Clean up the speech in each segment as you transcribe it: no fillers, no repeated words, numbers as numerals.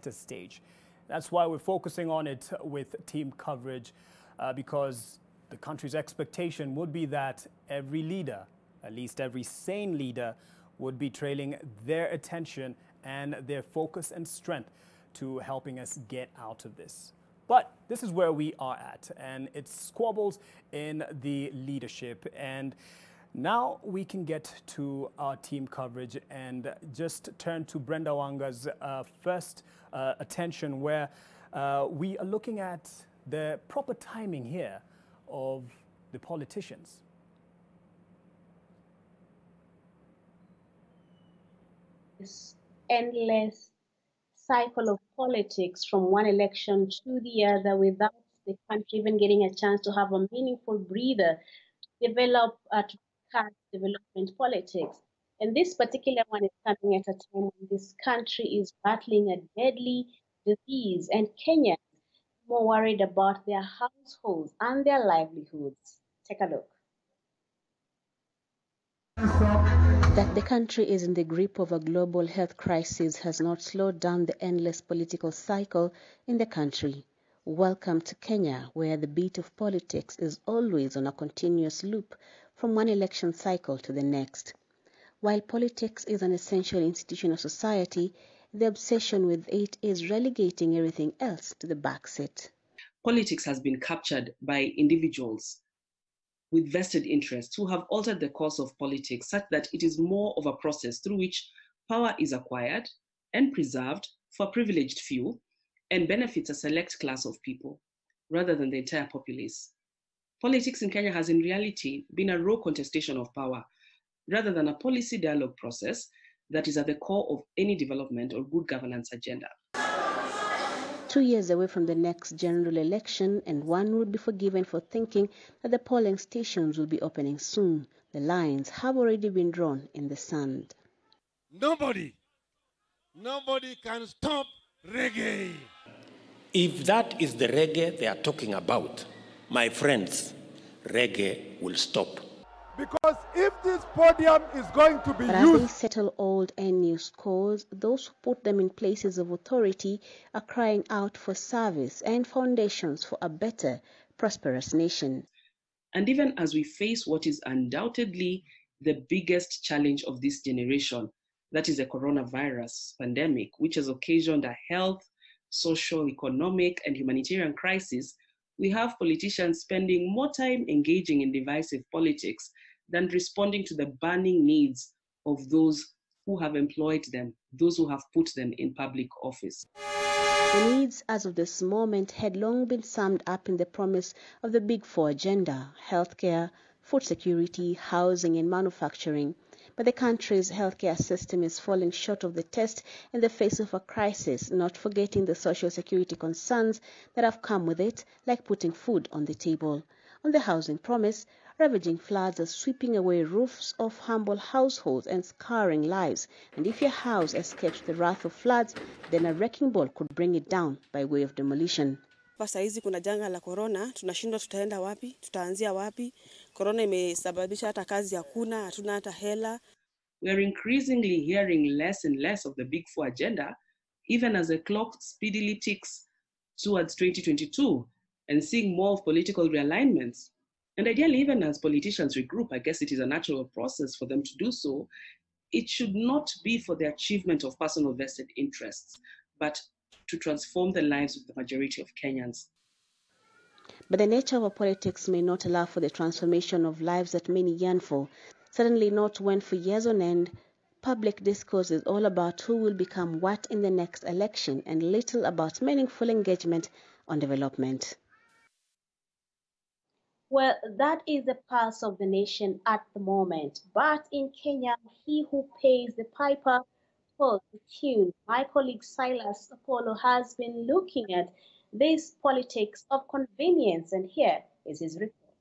center stage. That's why we're focusing on it with team coverage, because the country's expectation would be that every leader, at least every sane leader, would be trailing their attention and their focus and strength to helping us get out of this. But this is where we are at, and it's squabbles in the leadership. And now we can get to our team coverage and just turn to Brenda Wanga's first attention, where we are looking at the proper timing here of the politicians. This endless cycle of politics from one election to the other without the country even getting a chance to have a meaningful breather to develop, to discuss development politics. And this particular one is coming at a time when this country is battling a deadly disease, and Kenyans are more worried about their households and their livelihoods. Take a look. That the country is in the grip of a global health crisis has not slowed down the endless political cycle in the country. Welcome to Kenya, where the beat of politics is always on a continuous loop from one election cycle to the next. While politics is an essential institution of society, the obsession with it is relegating everything else to the backseat. Politics has been captured by individuals with vested interests who have altered the course of politics such that it is more of a process through which power is acquired and preserved for a privileged few and benefits a select class of people rather than the entire populace. Politics in Kenya has in reality been a raw contestation of power rather than a policy dialogue process that is at the core of any development or good governance agenda. 2 years away from the next general election, and one would be forgiven for thinking that the polling stations will be opening soon. The lines have already been drawn in the sand. Nobody can stop reggae. If that is the reggae they are talking about, my friends, reggae will stop. Because if this podium is going to be But as they settle old and new scores, those who put them in places of authority are crying out for service and foundations for a better, prosperous nation. And even as we face what is undoubtedly the biggest challenge of this generation, that is the coronavirus pandemic, which has occasioned a health, social, economic, and humanitarian crisis, we have politicians spending more time engaging in divisive politics than responding to the burning needs of those who have employed them, those who have put them in public office. The needs as of this moment had long been summed up in the promise of the Big Four agenda: healthcare, food security, housing, and manufacturing. But the country's healthcare system is falling short of the test in the face of a crisis, not forgetting the social security concerns that have come with it, like putting food on the table. On the housing promise, ravaging floods are sweeping away roofs of humble households and scarring lives. And if your house escapes the wrath of floods, then a wrecking ball could bring it down by way of demolition. Sasa hizi kuna janga la corona, tunashindwa tutaenda wapi, tutaanzia wapi? Corona imesababisha hata kazi hakuna, hatuna hata hela. We are increasingly hearing less and less of the Big Four agenda, even as the clock speedily ticks towards 2022 and seeing more of political realignments. And ideally, even as politicians regroup, I guess it is a natural process for them to do so. It should not be for the achievement of personal vested interests, but to transform the lives of the majority of Kenyans. But the nature of our politics may not allow for the transformation of lives that many yearn for. Certainly not when for years on end, public discourse is all about who will become what in the next election and little about meaningful engagement on development. Well, that is the pulse of the nation at the moment. But in Kenya, he who pays the piper pulls the tune. My colleague Silas Apollo has been looking at this politics of convenience, and here is his report.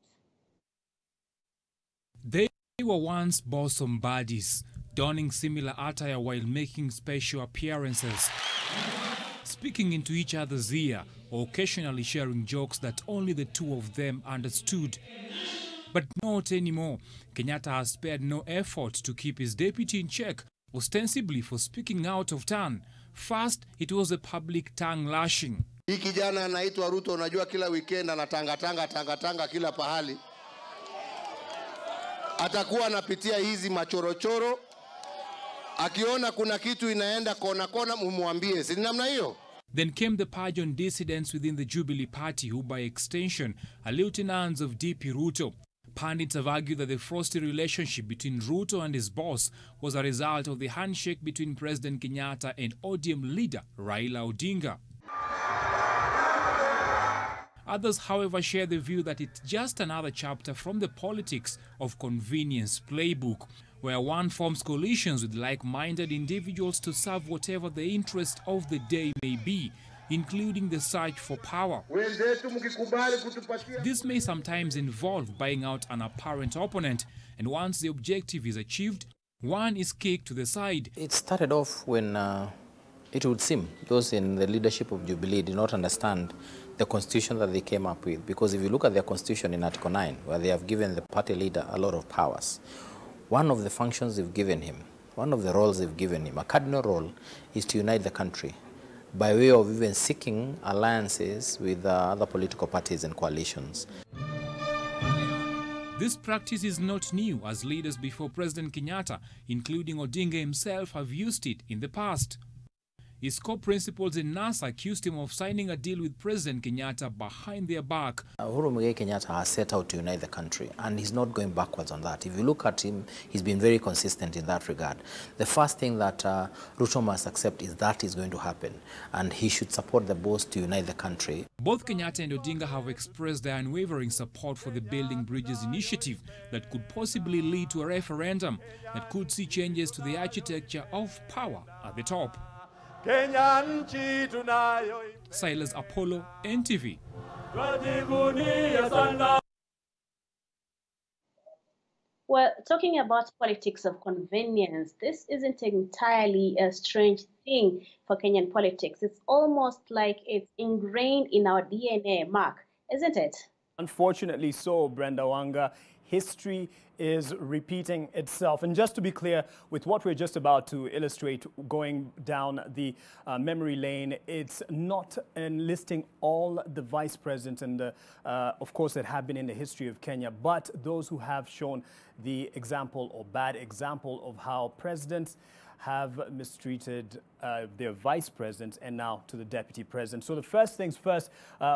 They were once bosom buddies, donning similar attire while making special appearances, speaking into each other's ear, or occasionally sharing jokes that only the two of them understood. But not anymore. Kenyatta has spared no effort to keep his deputy in check, ostensibly for speaking out of turn. First, it was a public tongue lashing. Hii kijana anaitwa Ruto, unajua kila weekend anatanga kila pahali. Atakuwa anapitia hizi machorochoro. Akiona kuna kitu inaenda kona mumwambie. Si namna hiyo? Then came the purge on dissidents within the Jubilee party, who by extension are lieutenants of DP Ruto. Pundits have argued that the frosty relationship between Ruto and his boss was a result of the handshake between President Kenyatta and ODM leader Raila Odinga. Others, however, share the view that it's just another chapter from the politics of convenience playbook, where one forms coalitions with like-minded individuals to serve whatever the interest of the day may be, including the search for power. This may sometimes involve buying out an apparent opponent, and once the objective is achieved, one is kicked to the side. It started off when it would seem those in the leadership of Jubilee did not understand the constitution that they came up with. Because if you look at their constitution in Article 9, where they have given the party leader a lot of powers, one of the functions they've given him, one of the roles they've given him, a cardinal role, is to unite the country by way of even seeking alliances with other political parties and coalitions. This practice is not new, as leaders before President Kenyatta, including Odinga himself, have used it in the past. His co-principals in NASA accused him of signing a deal with President Kenyatta behind their back. Uhuru Kenyatta has set out to unite the country, and he's not going backwards on that. If you look at him, he's been very consistent in that regard. The first thing that Ruto must accept is that is going to happen, and he should support the boss to unite the country. Both Kenyatta and Odinga have expressed their unwavering support for the Building Bridges initiative that could possibly lead to a referendum that could see changes to the architecture of power at the top. Silas Apollo, NTV. Well, talking about politics of convenience, this isn't entirely a strange thing for Kenyan politics. It's almost like it's ingrained in our DNA, Mark, isn't it? Unfortunately so, Brenda Wanga. History is repeating itself. And just to be clear, with what we're just about to illustrate, going down the memory lane, it's not enlisting all the vice presidents and, of course, that have been in the history of Kenya, but those who have shown the example or bad example of how presidents have mistreated their vice presidents and now to the deputy president. So the first things first,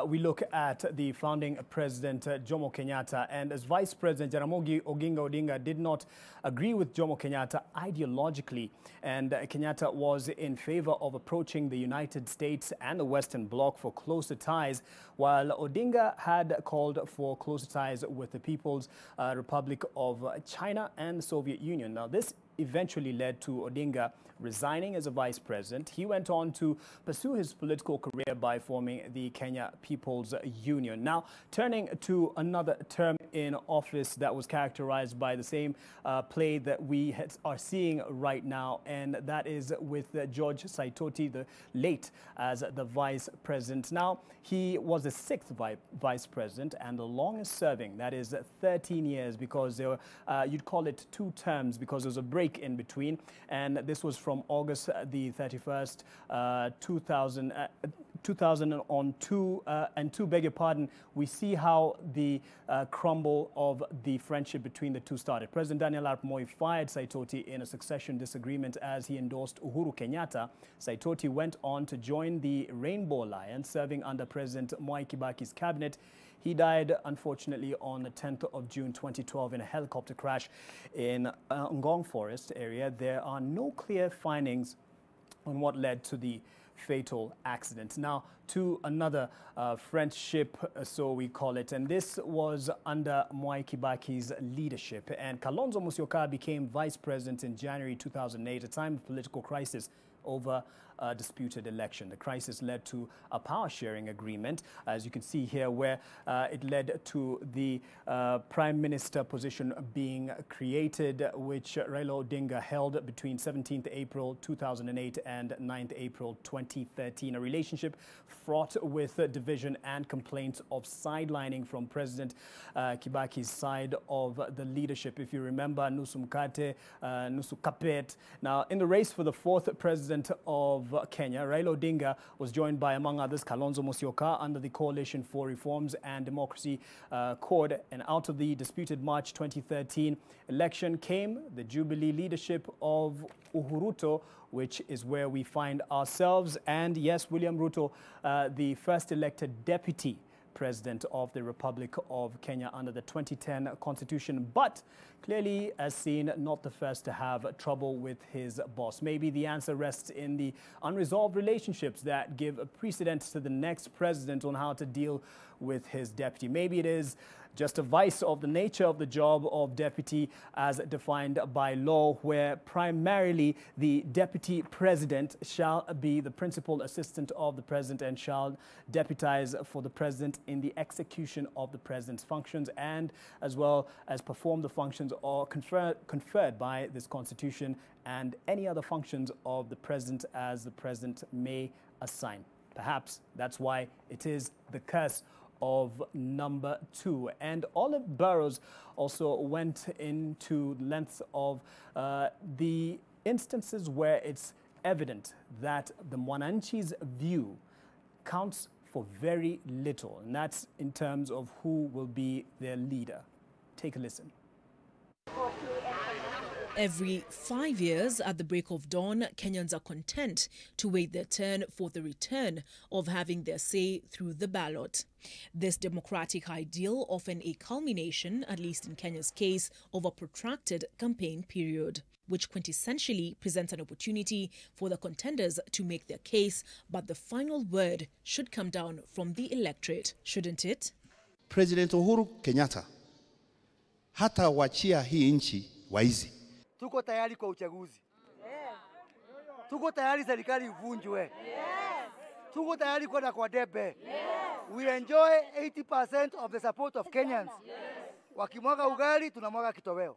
we look at the founding president, Jomo Kenyatta. And as vice president, Jaramogi Oginga Odinga did not agree with Jomo Kenyatta ideologically. And Kenyatta was in favor of approaching the United States and the Western Bloc for closer ties, while Odinga had called for closer ties with the People's Republic of China and the Soviet Union. Now, this eventually led to Odinga resigning as a vice president. He went on to pursue his political career by forming the Kenya People's Union. Now, turning to another term in office that was characterized by the same play that we are seeing right now, and that is with George Saitoti, the late, as the vice president. Now, he was the sixth vice president and the longest serving, that is 13 years, because there were, you'd call it 2 terms because there was a break in between, and this was from August the 31st, 2002, and beg your pardon, we see how the crumble of the friendship between the two started. President Daniel Arap Moi fired Saitoti in a succession disagreement as he endorsed Uhuru Kenyatta. Saitoti went on to join the Rainbow Alliance, serving under President Mwai Kibaki's cabinet. He died, unfortunately, on the 10th of June 2012 in a helicopter crash in Ngong Forest area. There are no clear findings on what led to the fatal accident. Now, to another friendship, so we call it, and this was under Mwai Kibaki's leadership. And Kalonzo Musyoka became vice president in January 2008, a time of political crisis over a disputed election. The crisis led to a power-sharing agreement, as you can see here, where it led to the prime minister position being created, which Raila Odinga held between 17th April 2008 and 9th April 2013. A relationship fraught with division and complaints of sidelining from President Kibaki's side of the leadership. If you remember, Nusu Mkate, Nusu Kapet. Now, in the race for the 4th president of of Kenya, Raila Odinga, was joined by, among others, Kalonzo Musyoka under the Coalition for Reforms and Democracy CORD. And out of the disputed March 2013 election came the Jubilee leadership of Ruto, which is where we find ourselves. And yes, William Ruto, the first elected deputy President of the Republic of Kenya under the 2010 Constitution, but clearly, as seen, not the first to have trouble with his boss. Maybe the answer rests in the unresolved relationships that give a precedent to the next president on how to deal with his deputy. Maybe it is just a vice of the nature of the job of deputy as defined by law, where primarily the deputy president shall be the principal assistant of the president and shall deputize for the president in the execution of the president's functions, and as well as perform the functions or conferred by this constitution and any other functions of the president as the president may assign. Perhaps that's why it is the curse of number 2. And Olive Burrows also went into length of the instances where it's evident that the Mwananchi's view counts for very little, and that's in terms of who will be their leader. Take a listen. Every 5 years at the break of dawn, Kenyans are content to wait their turn for the return of having their say through the ballot. This democratic ideal often a culmination, at least in Kenya's case, of a protracted campaign period, which quintessentially presents an opportunity for the contenders to make their case, but the final word should come down from the electorate, shouldn't it? President Uhuru Kenyatta hata wachia hii nchi waizi. Tuko tayari kwa uchaguzi. Tuko tayari serikali ivunjwe. Tuko tayari kwenda kwa debe. We enjoy 80% of the support of Kenyans. Wakimwaga ugali, tunamwaga kitoweo.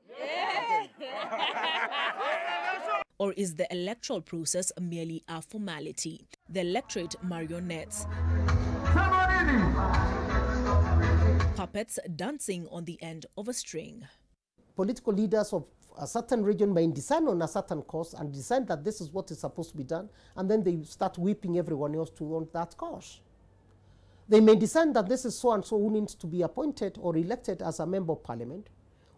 Or is the electoral process merely a formality? The electorate marionettes. Puppets dancing on the end of a string. Political leaders of a certain region may decide on a certain cause and decide that this is what is supposed to be done, and then they start whipping everyone else to want that cause. They may decide that this is so-and-so who needs to be appointed or elected as a member of parliament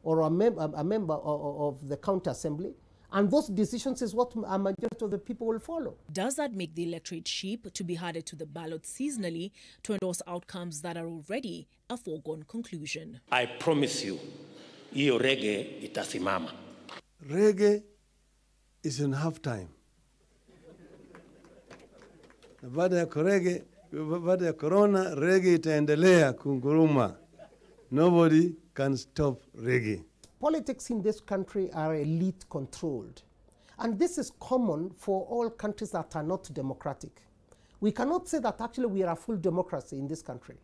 or a member of the county assembly, and those decisions is what a majority of the people will follow. Does that make the electorate sheep to be added to the ballot seasonally to endorse outcomes that are already a foregone conclusion? I promise you, hiyo reggae itasimama. Reggae is in half time. Baada ya corona, reggae itaendelea kunguruma. Nobody can stop reggae. Politics in this country are elite controlled. And this is common for all countries that are not democratic. We cannot say that actually we are a full democracy in this country.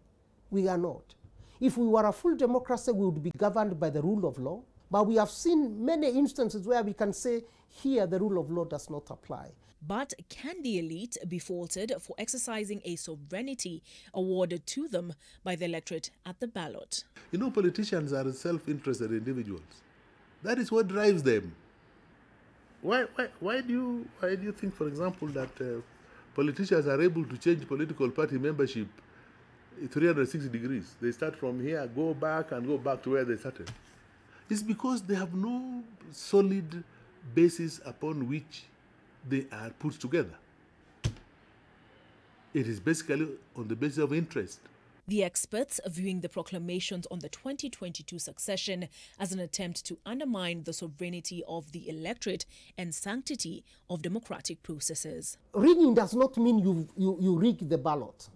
We are not. If we were a full democracy, we would be governed by the rule of law. But we have seen many instances where we can say, here the rule of law does not apply. But can the elite be faulted for exercising a sovereignty awarded to them by the electorate at the ballot? You know, politicians are self-interested individuals. That is what drives them. Why do you think, for example, that politicians are able to change political party membership 360 degrees? They start from here, go back to where they started. It's because they have no solid basis upon which they are put together. It is basically on the basis of interest. The experts viewing the proclamations on the 2022 succession as an attempt to undermine the sovereignty of the electorate and sanctity of democratic processes. Rigging does not mean you rig the ballot.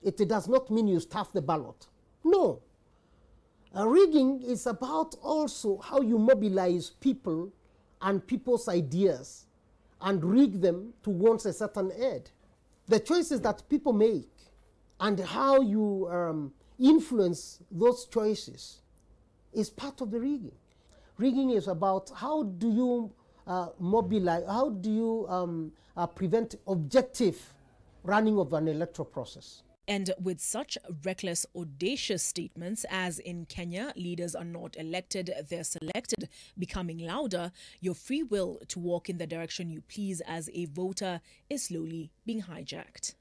It does not mean you stuff the ballot. No. Rigging is about also how you mobilize people and people's ideas and rig them towards a certain end. The choices that people make and how you influence those choices is part of the rigging. Rigging is about how do you mobilize, how do you prevent objective running of an electoral process. And with such reckless, audacious statements as in Kenya, leaders are not elected, they're selected, becoming louder, your free will to walk in the direction you please as a voter is slowly being hijacked.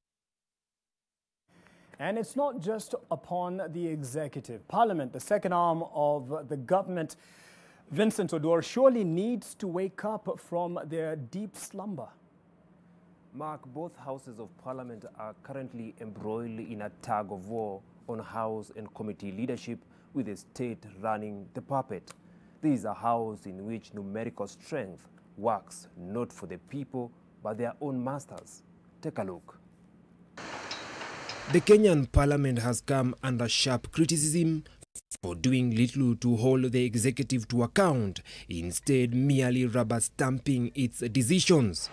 And it's not just upon the executive. Parliament, the second arm of the government, Vincent Odor, surely needs to wake up from their deep slumber. Mark, both houses of parliament are currently embroiled in a tug of war on house and committee leadership, with the state running the puppet. This is a house in which numerical strength works not for the people but their own masters. Take a look. The Kenyan parliament has come under sharp criticism for doing little to hold the executive to account, instead merely rubber stamping its decisions.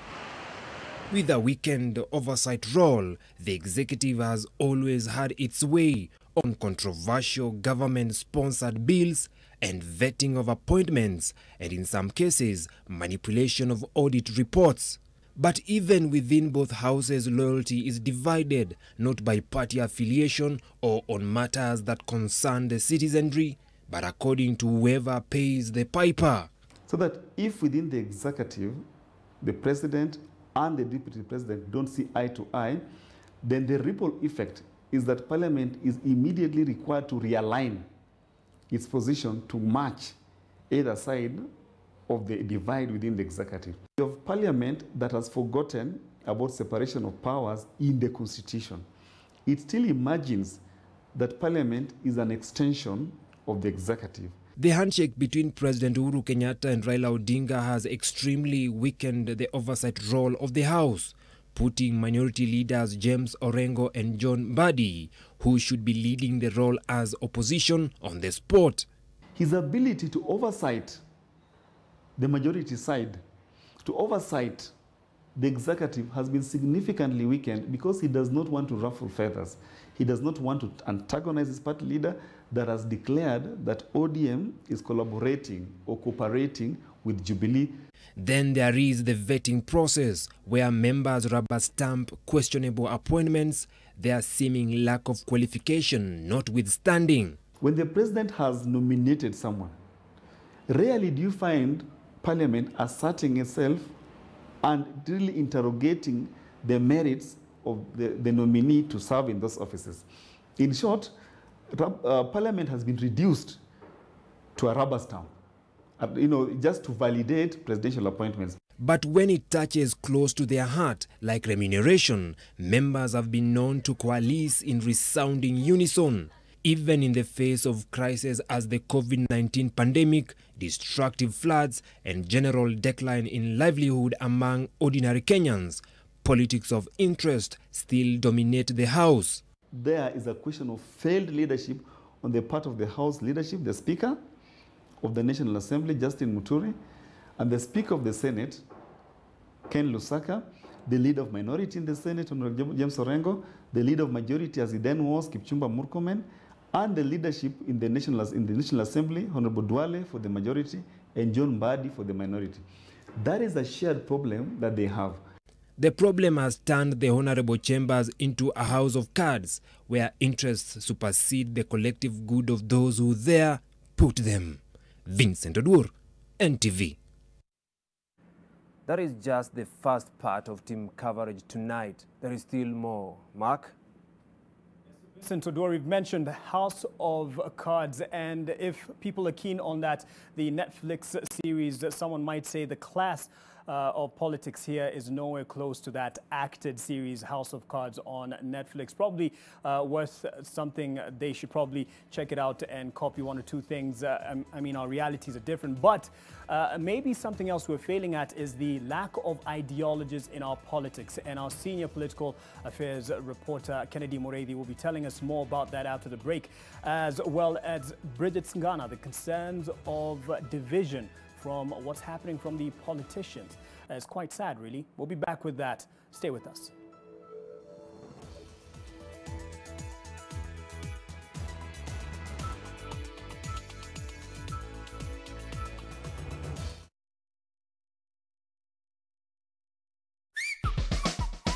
With a weakened oversight role, the executive has always had its way on controversial government-sponsored bills and vetting of appointments, and in some cases, manipulation of audit reports. But even within both houses, loyalty is divided, not by party affiliation or on matters that concern the citizenry, but according to whoever pays the piper. So that if within the executive, the president and the deputy president don't see eye to eye, then the ripple effect is that parliament is immediately required to realign its position to match either side of the divide within the executive. You have parliament that has forgotten about separation of powers in the constitution. It still imagines that parliament is an extension of the executive. The handshake between President Uhuru Kenyatta and Raila Odinga has extremely weakened the oversight role of the House, putting minority leaders James Orengo and John Mbadi, who should be leading the role as opposition, on the spot. His ability to oversight the majority side, to oversight the executive, has been significantly weakened because he does not want to ruffle feathers. He does not want to antagonize his party leader that has declared that ODM is collaborating or cooperating with Jubilee. Then there is the vetting process, where members rubber stamp questionable appointments, their seeming lack of qualification notwithstanding. When the president has nominated someone, rarely do you find Parliament asserting itself and really interrogating the merits of the nominee to serve in those offices. In short, Parliament has been reduced to a rubber stamp, just to validate presidential appointments. But when it touches close to their heart, like remuneration, members have been known to coalesce in resounding unison, even in the face of crises as the COVID-19 pandemic, destructive floods, and general decline in livelihood among ordinary Kenyans. Politics of interest still dominate the House. There is a question of failed leadership on the part of the House leadership, the Speaker of the National Assembly, Justin Muturi, and the Speaker of the Senate, Ken Lusaka, the leader of minority in the Senate, Honorable James Orengo, the leader of majority, as he then was, Kipchumba Murkomen, and the leadership in the National Assembly, Honorable Duale for the majority, and John Mbadi for the minority. That is a shared problem that they have. The problem has turned the honorable chambers into a house of cards, where interests supersede the collective good of those who there put them. Vincent Odor, NTV. That is just the first part of team coverage tonight. There is still more. Mark? Vincent Odor, we've mentioned the House of Cards, and if people are keen on that, the Netflix series, someone might say the class of politics here is nowhere close to that acted series House of Cards on Netflix. Probably worth something. They should probably check it out and copy one or two things. I mean, our realities are different, but maybe something else we're failing at is the lack of ideologies in our politics. And our senior political affairs reporter, Kennedy Mureithi, will be telling us more about that after the break, as well as Bridget Sngana, the concerns of division from what's happening from the politicians. It's quite sad, really. We'll be back with that. Stay with us.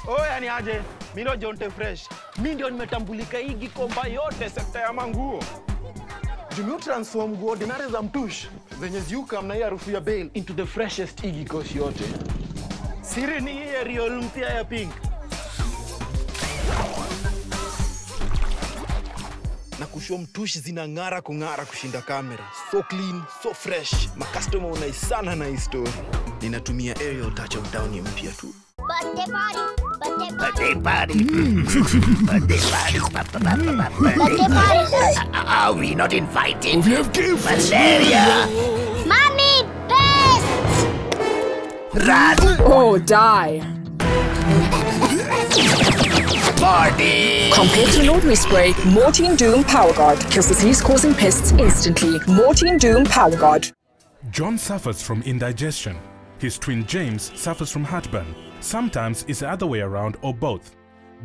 Oya ni aje. Mimi ndo Jonte Fresh. Mimi ndio nimetambulika hii Gikomba yote sekta ya manguo. Jumio transform nguo ordinary za mtush zenye ziuka mna hii harufu ya bail into the freshest igikosi yote. Siri ni hii real mpya ya pink. Na kushow mtush zinang'ara kung'ara kushinda kamera. So clean, so fresh. Macustomer unaisana na hii story. Ninatumia aerial touch of down mpya tu. Birthday party. Birthday party. Birthday party. Birthday party. Are we not invited? We have gifts. Malaria. Mommy, best. Rat. Oh, die. Party. Compared to an ordinary spray, Mortein Doom Power Guard kills disease-causing pests instantly. Mortein Doom Power Guard. John suffers from indigestion. His twin James suffers from heartburn. Sometimes it's the other way around or both.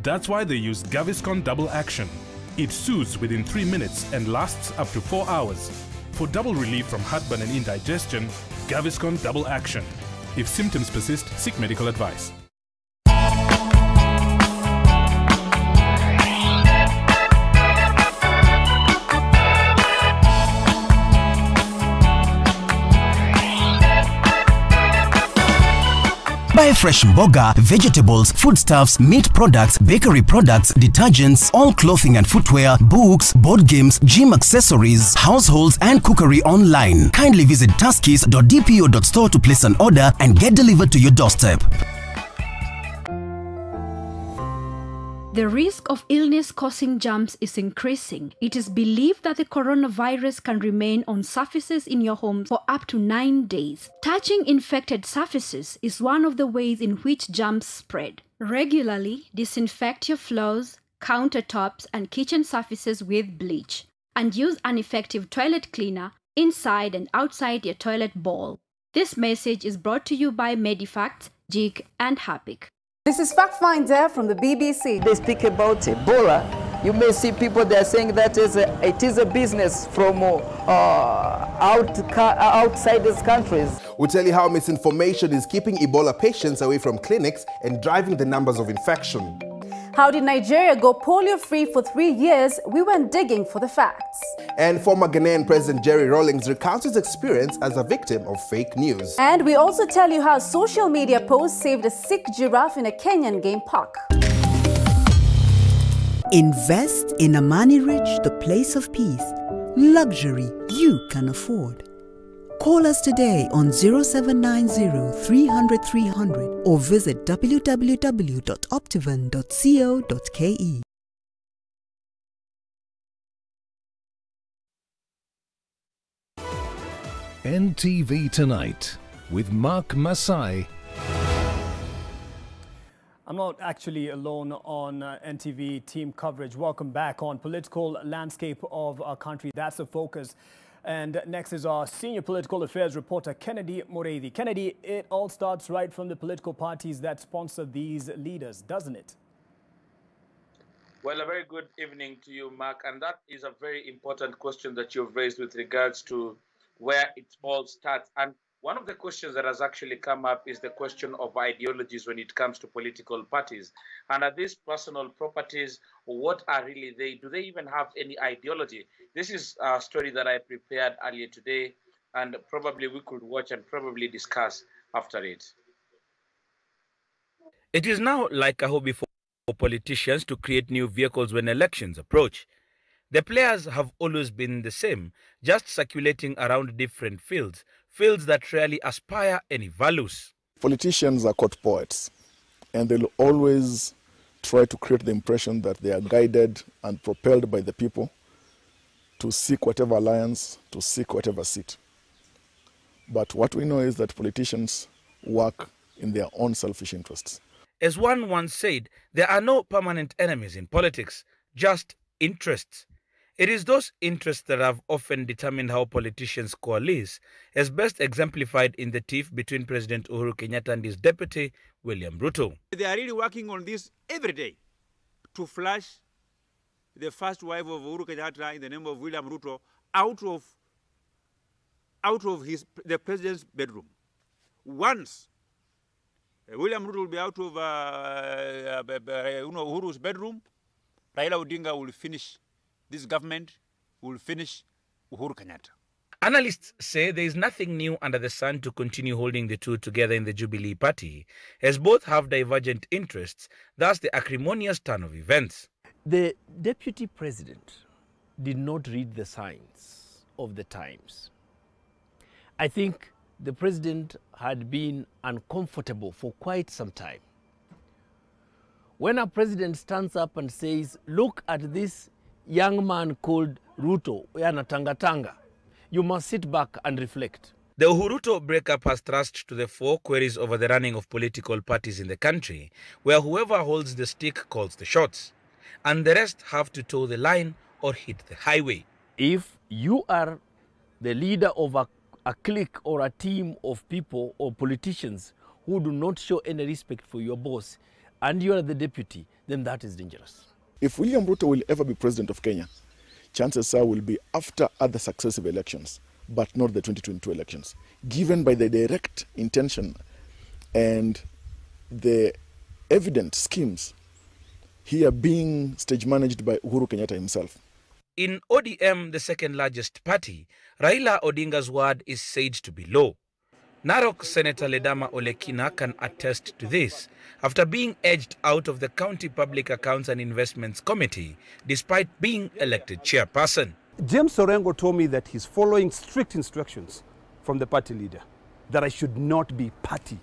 That's why they use Gaviscon Double Action. It soothes within 3 minutes and lasts up to 4 hours. For double relief from heartburn and indigestion, Gaviscon Double Action. If symptoms persist, seek medical advice. Buy fresh mboga, vegetables, foodstuffs, meat products, bakery products, detergents, all clothing and footwear, books, board games, gym accessories, households and cookery online. Kindly visit tuskys.dpo.store to place an order and get delivered to your doorstep. The risk of illness causing germs is increasing. It is believed that the coronavirus can remain on surfaces in your home for up to 9 days. Touching infected surfaces is one of the ways in which germs spread. Regularly disinfect your floors, countertops, and kitchen surfaces with bleach. And use an effective toilet cleaner inside and outside your toilet bowl. This message is brought to you by Medifacts, JIG, and HAPIC. This is Fact Finder from the BBC. They speak about Ebola. You may see people there saying that it is a business from outside these countries. We'll tell you how misinformation is keeping Ebola patients away from clinics and driving the numbers of infection. How did Nigeria go polio-free for 3 years? We went digging for the facts. And former Ghanaian President Jerry Rawlings recounts his experience as a victim of fake news. And we also tell you how social media posts saved a sick giraffe in a Kenyan game park. Invest in Amani Ridge, the place of peace. Luxury you can afford. Call us today on 0790 300 300 or visit www.optivan.co.ke. NTV Tonight with Mark Masai. I'm not actually alone on NTV team coverage. Welcome back on political landscape of our country. That's the focus. And next is our senior political affairs reporter, Kennedy Mureithi. Kennedy, it all starts right from the political parties that sponsor these leaders, doesn't it? Well, a very good evening to you, Mark. And that is a very important question that you've raised with regards to where it all starts. And one of the questions that has actually come up is the question of ideologies when it comes to political parties. And are these personal properties, what are really they? Do they even have any ideology? This is a story that I prepared earlier today, and probably we could watch and probably discuss after it. It is now like a hobby for politicians to create new vehicles when elections approach. The players have always been the same, just circulating around different fields that rarely aspire any values. Politicians are court poets, and they'll always try to create the impression that they are guided and propelled by the people to seek whatever alliance, to seek whatever seat. But what we know is that politicians work in their own selfish interests. As one once said, there are no permanent enemies in politics, just interests. It is those interests that have often determined how politicians coalesce, as best exemplified in the tiff between President Uhuru Kenyatta and his deputy, William Ruto. They are really working on this every day to flush the first wife of Uhuru Kenyatta in the name of William Ruto out of the president's bedroom. Once William Ruto will be out of Uhuru's bedroom. Raila Odinga will finish this government, will finish Uhuru Kenyatta. Analysts say there is nothing new under the sun to continue holding the two together in the Jubilee party, as both have divergent interests, thus the acrimonious turn of events. The deputy president did not read the signs of the times. I think the president had been uncomfortable for quite some time. When a president stands up and says, look at this young man called Ruto, yana tanga, you must sit back and reflect. The Uhuruto breakup has thrust to the fore queries over the running of political parties in the country, where whoever holds the stick calls the shots, and the rest have to toe the line or hit the highway. If you are the leader of a clique or a team of people or politicians who do not show any respect for your boss, and you are the deputy, then that is dangerous. If William Ruto will ever be president of Kenya, chances are will be after other successive elections, but not the 2022 elections, given by the direct intention and the evident schemes here being stage managed by Uhuru Kenyatta himself. In ODM, the second largest party, Raila Odinga's word is said to be low. Narok Senator Ledama Olekina can attest to this after being edged out of the County Public Accounts and Investments Committee despite being elected chairperson. James Orengo told me that he's following strict instructions from the party leader, that I should not be party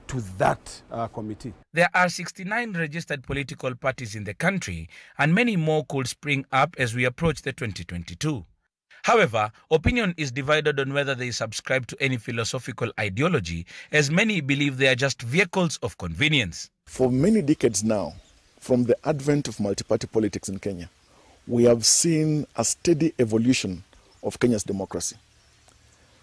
to that committee. There are 69 registered political parties in the country, and many more could spring up as we approach the 2022. However, opinion is divided on whether they subscribe to any philosophical ideology, as many believe they are just vehicles of convenience. For many decades now, from the advent of multi-party politics in Kenya, we have seen a steady evolution of Kenya's democracy.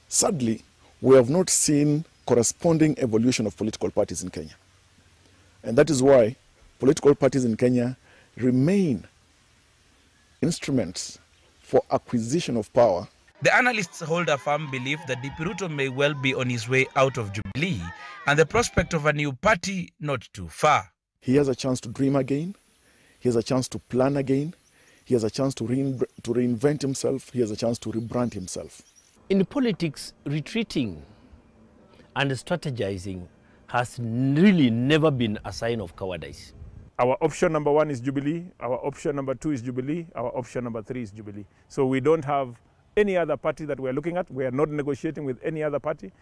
Sadly, we have not seen corresponding evolution of political parties in Kenya. And that is why political parties in Kenya remain instruments for acquisition of power. The analysts hold a firm belief that DP Ruto may well be on his way out of Jubilee and the prospect of a new party not too far. He has a chance to dream again. He has a chance to plan again. He has a chance to reinvent himself. He has a chance to rebrand himself. In politics, retreating and strategizing has really never been a sign of cowardice. Our option number 1 is Jubilee, our option number 2 is Jubilee, our option number 3 is Jubilee. So we don't have any other party that we're looking at. We are not negotiating with any other party.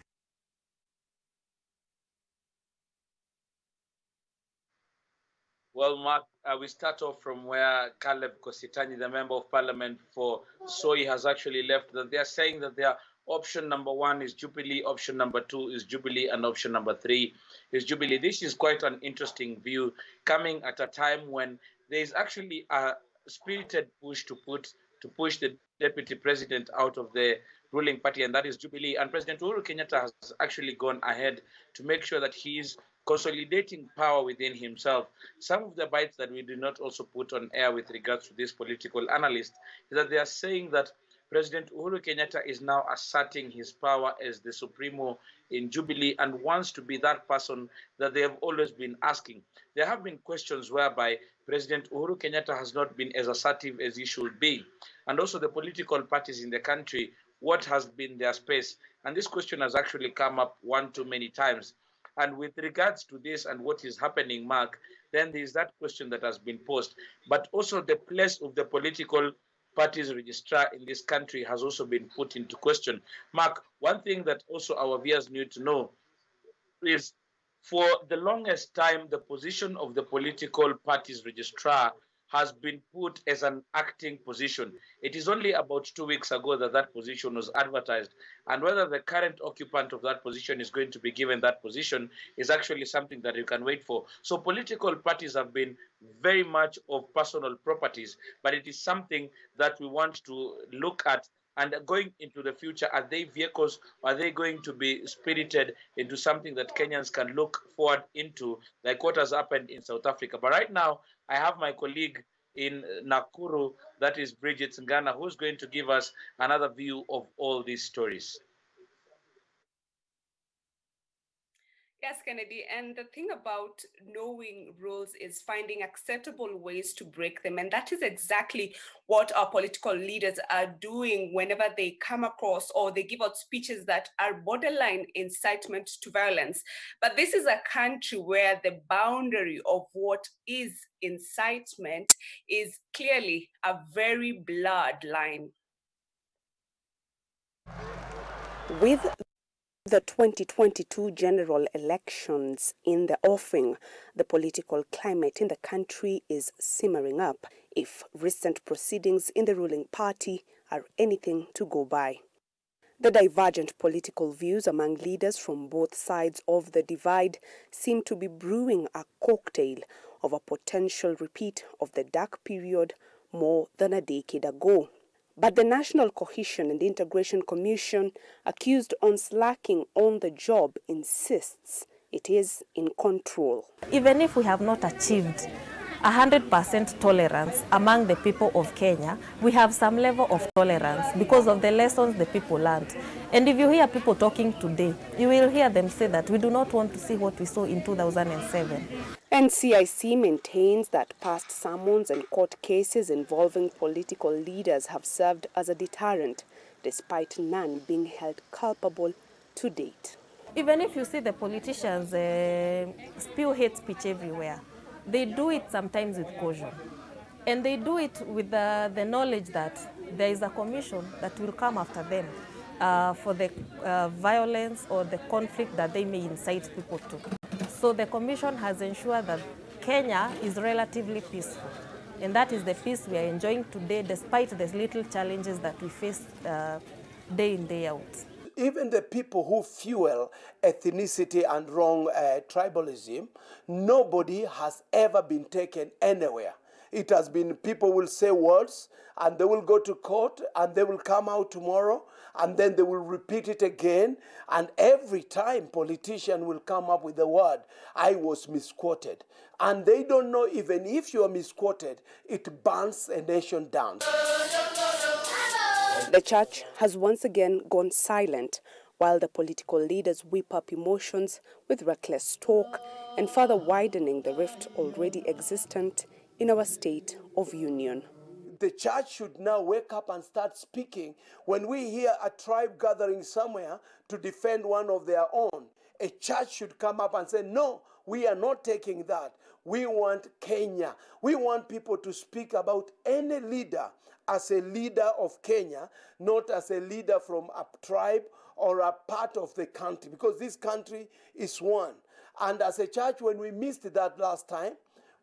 Well, Mark, we start off from where Caleb Kositany, the Member of Parliament for Soi, has actually left. That they are saying that their option number 1 is Jubilee, option number 2 is Jubilee, and option number 3 is Jubilee. This is quite an interesting view, coming at a time when there is actually a spirited push to push the deputy president out of the ruling party, and that is Jubilee. And President Uhuru Kenyatta has actually gone ahead to make sure that he is consolidating power within himself. Some of the bites that we do not also put on air with regards to this political analyst is that they are saying that President Uhuru Kenyatta is now asserting his power as the Supremo in Jubilee and wants to be that person that they have always been asking. There have been questions whereby President Uhuru Kenyatta has not been as assertive as he should be. And also the political parties in the country, what has been their space? And this question has actually come up one too many times. And with regards to this and what is happening, Mark, then there is that question that has been posed. But also the place of the political parties registrar in this country has also been put into question. Mark, one thing that also our viewers need to know is for the longest time, the position of the political parties registrar has been put as an acting position. It is only about 2 weeks ago that that position was advertised. And whether the current occupant of that position is going to be given that position is actually something that you can wait for. So political parties have been very much of personal properties, but it is something that we want to look at. And going into the future, are they vehicles? Are they going to be spirited into something that Kenyans can look forward into, like what has happened in South Africa? But right now, I have my colleague in Nakuru, that is Bridget Ngana, who's going to give us another view of all these stories. Yes, Kennedy, and the thing about knowing rules is finding acceptable ways to break them. And that is exactly what our political leaders are doing whenever they come across or they give out speeches that are borderline incitement to violence. But this is a country where the boundary of what is incitement is clearly a very blurred line. With the 2022 general elections in the offing, the political climate in the country is simmering up if recent proceedings in the ruling party are anything to go by. The divergent political views among leaders from both sides of the divide seem to be brewing a cocktail of a potential repeat of the dark period more than a decade ago. But the National Cohesion and Integration Commission, accused on slacking on the job, insists it is in control. Even if we have not achieved 100% tolerance among the people of Kenya, we have some level of tolerance because of the lessons the people learned. And if you hear people talking today, you will hear them say that we do not want to see what we saw in 2007. NCIC maintains that past summons and court cases involving political leaders have served as a deterrent, despite none being held culpable to date. Even if you see the politicians spew hate speech everywhere, they do it sometimes with caution. And they do it with the knowledge that there is a commission that will come after them for the violence or the conflict that they may incite people to. So the commission has ensured that Kenya is relatively peaceful. And that is the peace we are enjoying today, despite the little challenges that we face day in, day out. Even the people who fuel ethnicity and wrong tribalism, nobody has ever been taken anywhere. It has been people will say words and they will go to court and they will come out tomorrow and then they will repeat it again. And every time politician will come up with the word, I was misquoted. And they don't know even if you are misquoted, it burns a nation down. The church has once again gone silent while the political leaders whip up emotions with reckless talk and further widening the rift already existent in our state of union. The church should now wake up and start speaking. When we hear a tribe gathering somewhere to defend one of their own, a church should come up and say, no, we are not taking that. We want Kenya. We want people to speak about any leader as a leader of Kenya, not as a leader from a tribe or a part of the country, because this country is one. And as a church, when we missed that last time,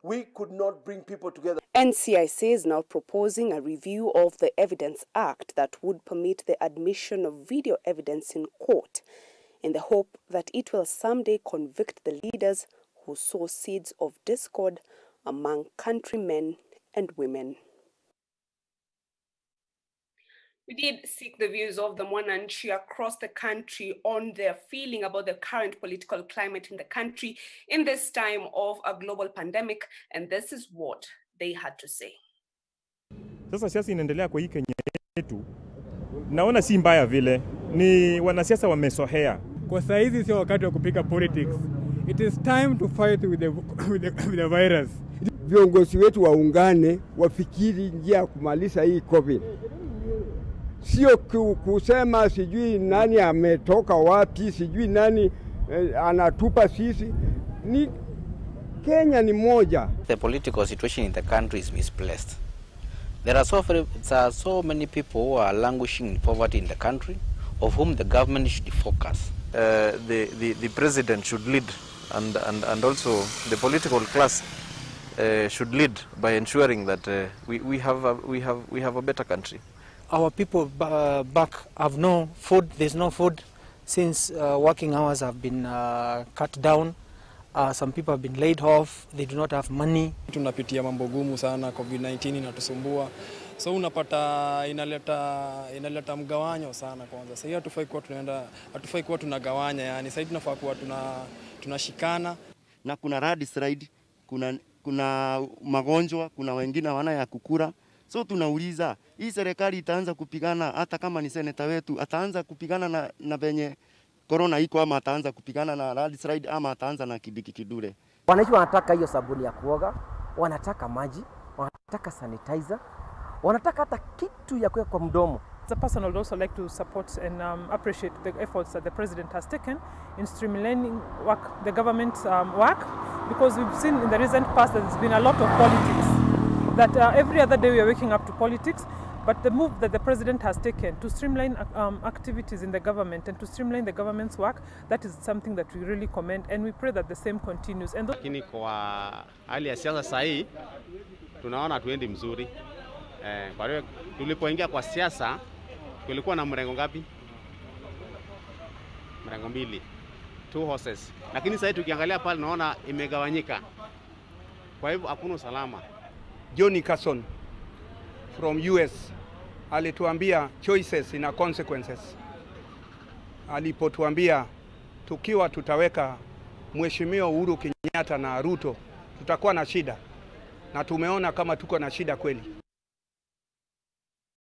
we could not bring people together. NCIC is now proposing a review of the Evidence Act that would permit the admission of video evidence in court, in the hope that it will someday convict the leaders who sow seeds of discord among countrymen and women. We did seek the views of the Mwananchi across the country on their feeling about the current political climate in the country in this time of a global pandemic, and this is what they had to say. Sasa siasa inaendelea kwa hii Kenya yetu. Naona si mbaya vile. Ni wanasiasa wamesohea. Kwa saa hizi sio wakati wa kupiga politics. It is time to fight with the virus. Viongozi wetu waungane, wafikiri njia ya kumaliza hii COVID. Sio kusema sijui nani ametoka wapi, sijui nani anatupa sisi. Ni Kenya ni moja. The political situation in the country is misplaced. There are so many people who are languishing in poverty in the country, of whom the government should focus. The president should lead, and also the political class should lead by ensuring that we have a better country. Our people back have no food. There's no food since working hours have been cut down. Some people have been laid off. They do not have money. Tunapitia mambo gumu sana, COVID-19 inatusumbua. So unapata inaleta mgawanyo sana kwanza. Sasa hatufai kuwa tunagawanya, yani sasa tunafaa kuwa tunashikana. Na kuna landslide, kuna magonjwa, kuna wengine wana ya kukura. So tunauliza, hii serikali itaanza kupigana, hata kama ni seneta wetu, ataanza kupigana na benye corona iko ama ataanza kupigana na landslide ama ataanza na kidure. Wananchi wanataka hiyo sabuni ya kuoga, wanataka maji, wanataka sanitizer, wanataka hata kitu ya kuweka kwa mdomo. As a person, I would also like to support and appreciate the efforts that the President has taken in streamlining the government work, because we've seen in the recent past that there's been a lot of politics, that every other day we are waking up to politics, but the move that the President has taken to streamline activities in the government and to streamline the government's work, that is something that we really commend, and we pray that the same continues. And lakini kwa hali ya siasa sasa hii tunaona tuendi mzuri. Kwa hiyo tulipoingia kwa siasa kulikuwa na mrengo ngapi? Mrengo mbili, 2 horses. Lakini sasa tukiangalia pale naona imegawanyika. Kwa hivyo hakuna usalama. Johnny Carson from US alituambia choices ina consequences. Alipotuambia tukiwa tutaweka Mheshimiwa Uhuru Kenyatta na Ruto tutakuwa na shida, na tumeona kama tuko na shida kweli.